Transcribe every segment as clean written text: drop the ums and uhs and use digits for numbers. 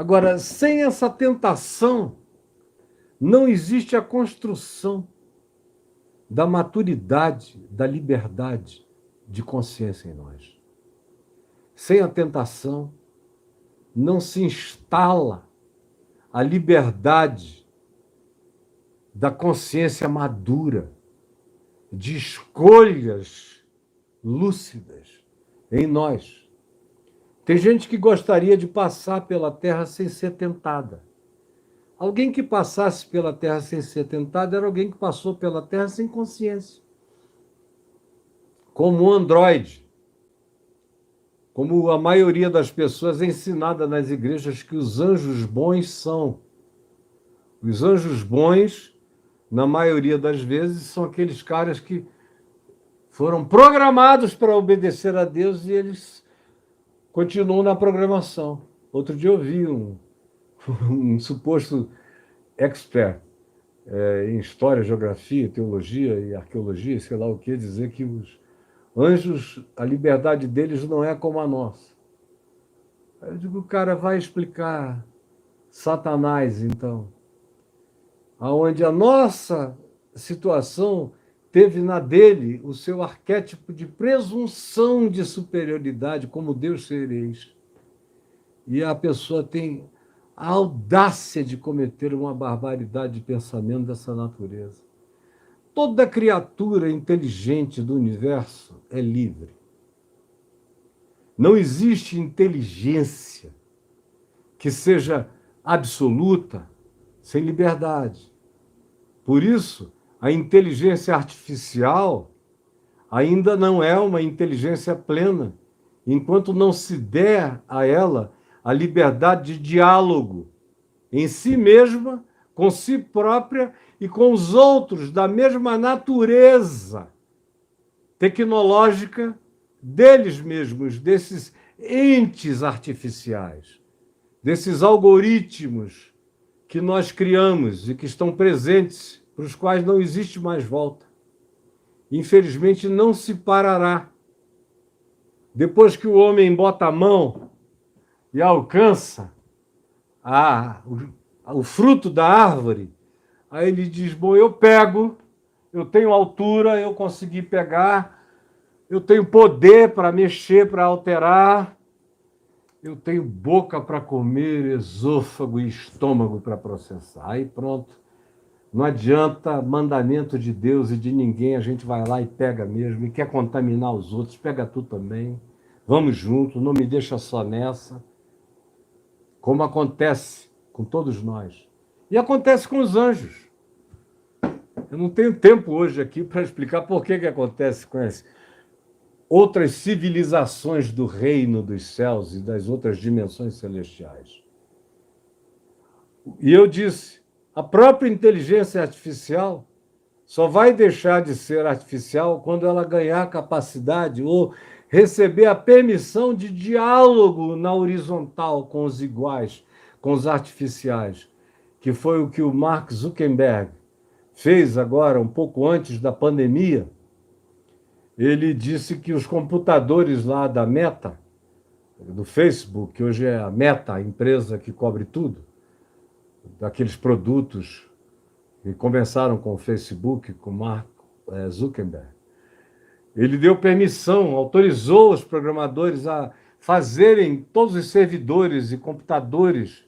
Agora, sem essa tentação, não existe a construção da maturidade, da liberdade de consciência em nós. Sem a tentação, não se instala a liberdade da consciência madura, de escolhas lúcidas em nós. Tem gente que gostaria de passar pela Terra sem ser tentada. Alguém que passasse pela Terra sem ser tentado era alguém que passou pela Terra sem consciência. Como um androide. Como a maioria das pessoas é ensinada nas igrejas que os anjos bons são. Os anjos bons, na maioria das vezes, são aqueles caras que foram programados para obedecer a Deus e eles continuam na programação. Outro dia eu vi um suposto expert em história, geografia, teologia e arqueologia, sei lá o que, dizer que os anjos, a liberdade deles não é como a nossa. Aí eu digo, o cara vai explicar Satanás, então, aonde a nossa situação teve na dele o seu arquétipo de presunção de superioridade, como Deus sereis. E a pessoa tem a audácia de cometer uma barbaridade de pensamento dessa natureza. Toda criatura inteligente do universo é livre. Não existe inteligência que seja absoluta sem liberdade. Por isso, a inteligência artificial ainda não é uma inteligência plena, enquanto não se der a ela a liberdade de diálogo em si mesma, com si própria e com os outros da mesma natureza tecnológica deles mesmos, desses entes artificiais, desses algoritmos que nós criamos e que estão presentes, para os quais não existe mais volta. Infelizmente, não se parará. Depois que o homem bota a mão e alcança o fruto da árvore, aí ele diz, bom, eu pego, eu tenho altura, eu consegui pegar, eu tenho poder para mexer, para alterar, eu tenho boca para comer, esôfago e estômago para processar. Aí pronto, não adianta mandamento de Deus e de ninguém, a gente vai lá e pega mesmo, e quer contaminar os outros, pega tu também, vamos junto, não me deixa só nessa, como acontece com todos nós. E acontece com os anjos. Eu não tenho tempo hoje aqui para explicar por que acontece com as outras civilizações do reino dos céus e das outras dimensões celestiais. E eu disse, a própria inteligência artificial só vai deixar de ser artificial quando ela ganhar capacidade ou receber a permissão de diálogo na horizontal com os iguais, com os artificiais, que foi o que o Mark Zuckerberg fez agora, um pouco antes da pandemia. Ele disse que os computadores lá da Meta, do Facebook, que hoje é a Meta, a empresa que cobre tudo, daqueles produtos que começaram com o Facebook, com o Mark Zuckerberg, ele deu permissão, autorizou os programadores a fazerem todos os servidores e computadores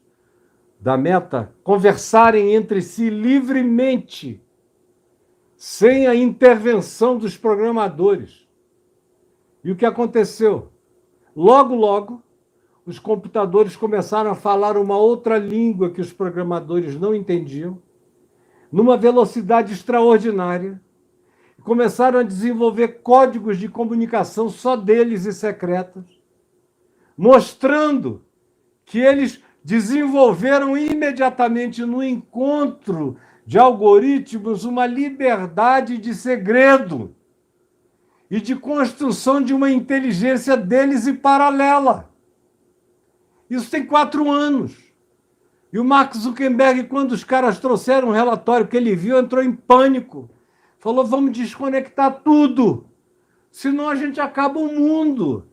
da Meta conversarem entre si livremente, sem a intervenção dos programadores. E o que aconteceu? Logo, logo, os computadores começaram a falar uma outra língua que os programadores não entendiam, numa velocidade extraordinária, e começaram a desenvolver códigos de comunicação só deles e secretas, mostrando que eles desenvolveram imediatamente no encontro de algoritmos uma liberdade de segredo e de construção de uma inteligência deles e paralela. Isso tem 4 anos. E o Mark Zuckerberg, quando os caras trouxeram um relatório que ele viu, entrou em pânico. Falou, vamos desconectar tudo, senão a gente acaba o mundo.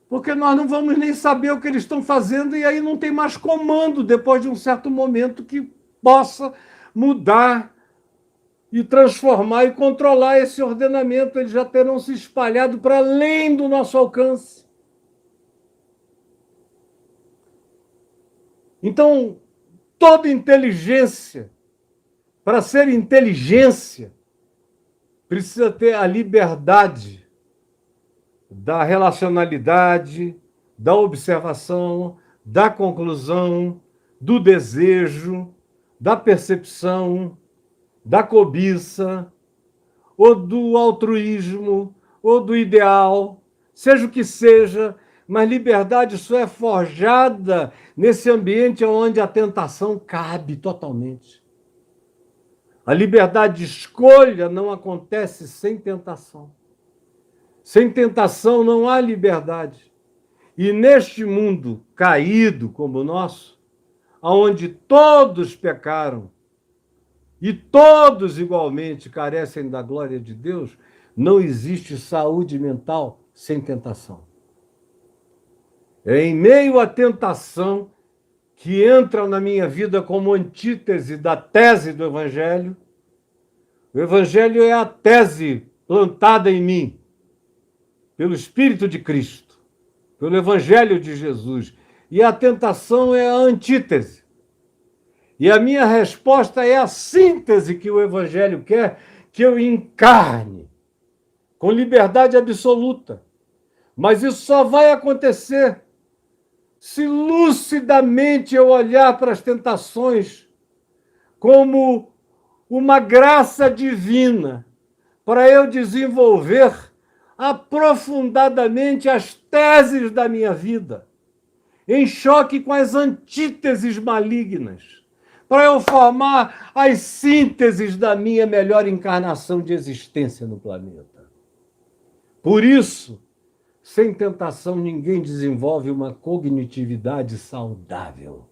Porque nós não vamos nem saber o que eles estão fazendo e aí não tem mais comando depois de um certo momento que possa mudar e transformar e controlar esse ordenamento. Eles já terão se espalhado para além do nosso alcance. Então, toda inteligência, para ser inteligência, precisa ter a liberdade da relacionalidade, da observação, da conclusão, do desejo, da percepção, da cobiça, ou do altruísmo, ou do ideal, seja o que seja, mas liberdade só é forjada nesse ambiente onde a tentação cabe totalmente. A liberdade de escolha não acontece sem tentação. Sem tentação não há liberdade. E neste mundo caído como o nosso, onde todos pecaram e todos igualmente carecem da glória de Deus, não existe saúde mental sem tentação. É em meio à tentação que entra na minha vida como antítese da tese do Evangelho. O Evangelho é a tese plantada em mim pelo Espírito de Cristo, pelo Evangelho de Jesus. E a tentação é a antítese. E a minha resposta é a síntese que o Evangelho quer que eu encarne, com liberdade absoluta. Mas isso só vai acontecer se lucidamente eu olhar para as tentações como uma graça divina para eu desenvolver aprofundadamente as teses da minha vida, em choque com as antíteses malignas, para eu formar as sínteses da minha melhor encarnação de existência no planeta. Por isso, sem tentação, ninguém desenvolve uma cognitividade saudável.